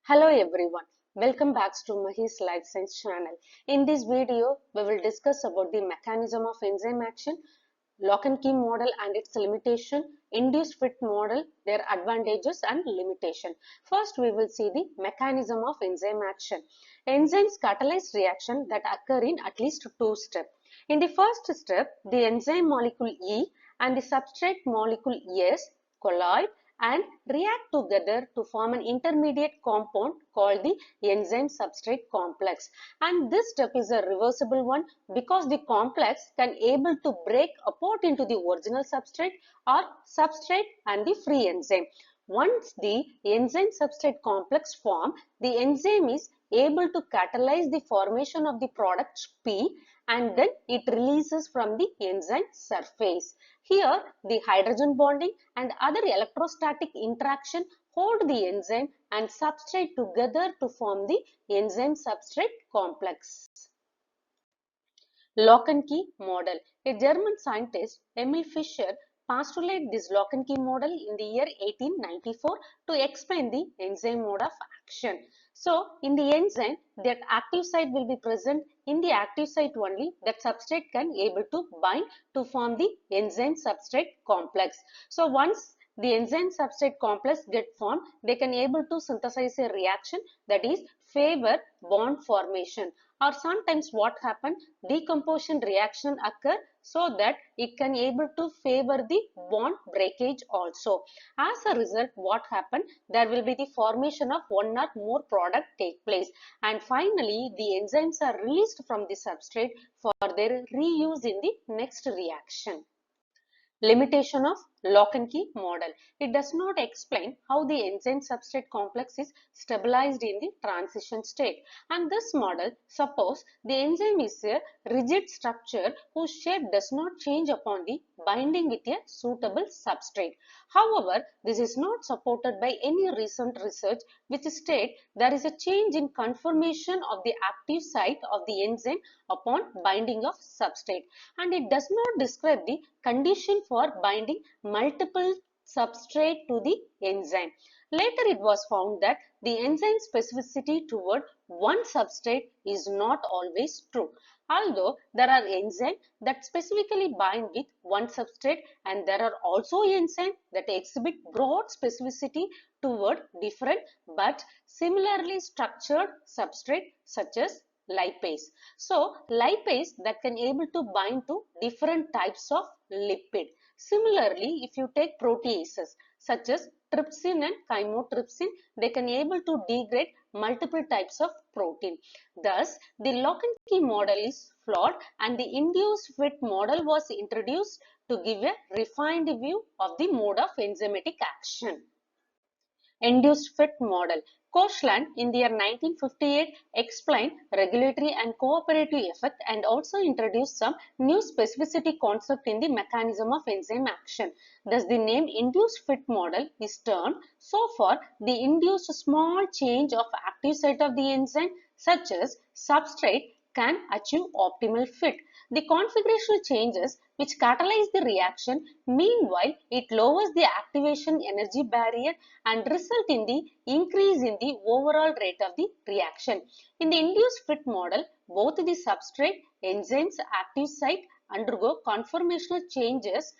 Hello everyone, welcome back to Mahi's Life Science channel. In this video, we will discuss about the mechanism of enzyme action, lock and key model and its limitation, induced fit model, their advantages and limitation. First, we will see the mechanism of enzyme action. Enzymes catalyze reaction that occur in at least two steps. In the first step, the enzyme molecule E and the substrate molecule S collide and react together to form an intermediate compound called the enzyme substrate complex, and this step is a reversible one because the complex can able to break apart into the original substrate or substrate and the free enzyme. Once the enzyme substrate complex form, the enzyme is able to catalyze the formation of the product P and then it releases from the enzyme surface. Here, the hydrogen bonding and other electrostatic interaction hold the enzyme and substrate together to form the enzyme substrate complex. Lock and key model. A German scientist, Emil Fischer, postulated this lock and key model in the year 1894 to explain the enzyme mode of action. So, in the enzyme, that active site will be present in the active site only, that substrate can able to bind to form the enzyme substrate complex. So, once the enzyme substrate complex get formed, they can able to synthesize a reaction that is favor bond formation, or sometimes what happen, decomposition reaction occur so that it can able to favor the bond breakage also. As a result, what happen, there will be the formation of one or more product take place, and finally the enzymes are released from the substrate for their reuse in the next reaction. Limitation of lock and key model. It does not explain how the enzyme substrate complex is stabilized in the transition state, and this model suppose the enzyme is a rigid structure whose shape does not change upon the binding with a suitable substrate. However, this is not supported by any recent research which state there is a change in conformation of the active site of the enzyme upon binding of substrate, and it does not describe the condition for binding multiple substrate to the enzyme. Later it was found that the enzyme specificity toward one substrate is not always true. Although there are enzymes that specifically bind with one substrate, and there are also enzymes that exhibit broad specificity toward different but similarly structured substrate such as lipase. So, lipase that can able to bind to different types of lipid. Similarly, if you take proteases such as trypsin and chymotrypsin, they can able to degrade multiple types of protein. Thus, the lock and key model is flawed and the induced fit model was introduced to give a refined view of the mode of enzymatic action. Induced fit model. Koshland in the year 1958 explained regulatory and cooperative effect and also introduced some new specificity concept in the mechanism of enzyme action. Thus, the name induced fit model is termed. So far, the induced small change of active site of the enzyme such as substrate can achieve optimal fit. The configurational changes which catalyze the reaction, meanwhile, it lowers the activation energy barrier and result in the increase in the overall rate of the reaction. In the induced fit model, both the substrate, enzymes, active site undergo conformational changes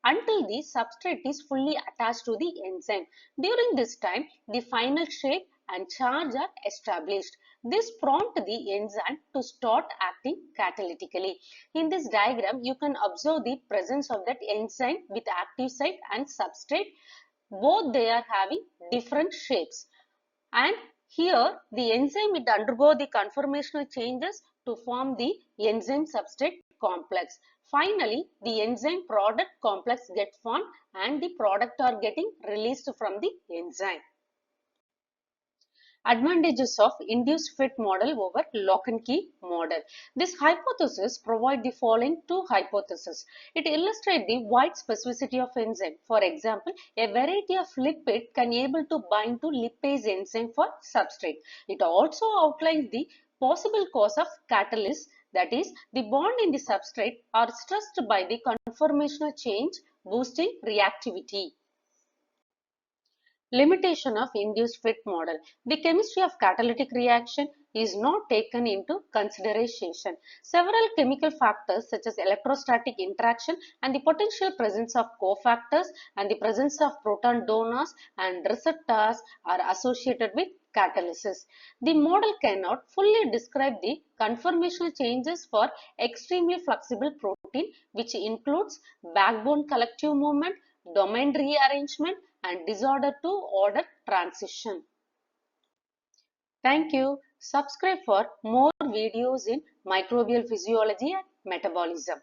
until the substrate is fully attached to the enzyme. During this time, the final shape and charge are established. This prompts the enzyme to start acting catalytically. In this diagram, you can observe the presence of that enzyme with active site and substrate. Both they are having different shapes. And here the enzyme will undergo the conformational changes to form the enzyme substrate complex. Finally, the enzyme product complex get formed and the product are getting released from the enzyme. Advantages of induced fit model over lock and key model. This hypothesis provides the following two hypotheses. It illustrates the wide specificity of enzyme. For example, a variety of lipid can able to bind to lipase enzyme for substrate. It also outlines the possible cause of catalyst, that is, the bond in the substrate are stressed by the conformational change boosting reactivity. Limitation of induced fit model. The chemistry of catalytic reaction is not taken into consideration. Several chemical factors such as electrostatic interaction and the potential presence of cofactors and the presence of proton donors and receptors are associated with catalysis. The model cannot fully describe the conformational changes for extremely flexible protein, which includes backbone collective movement, domain rearrangement, and disorder to order transition. Thank you. Subscribe for more videos in microbial physiology and metabolism.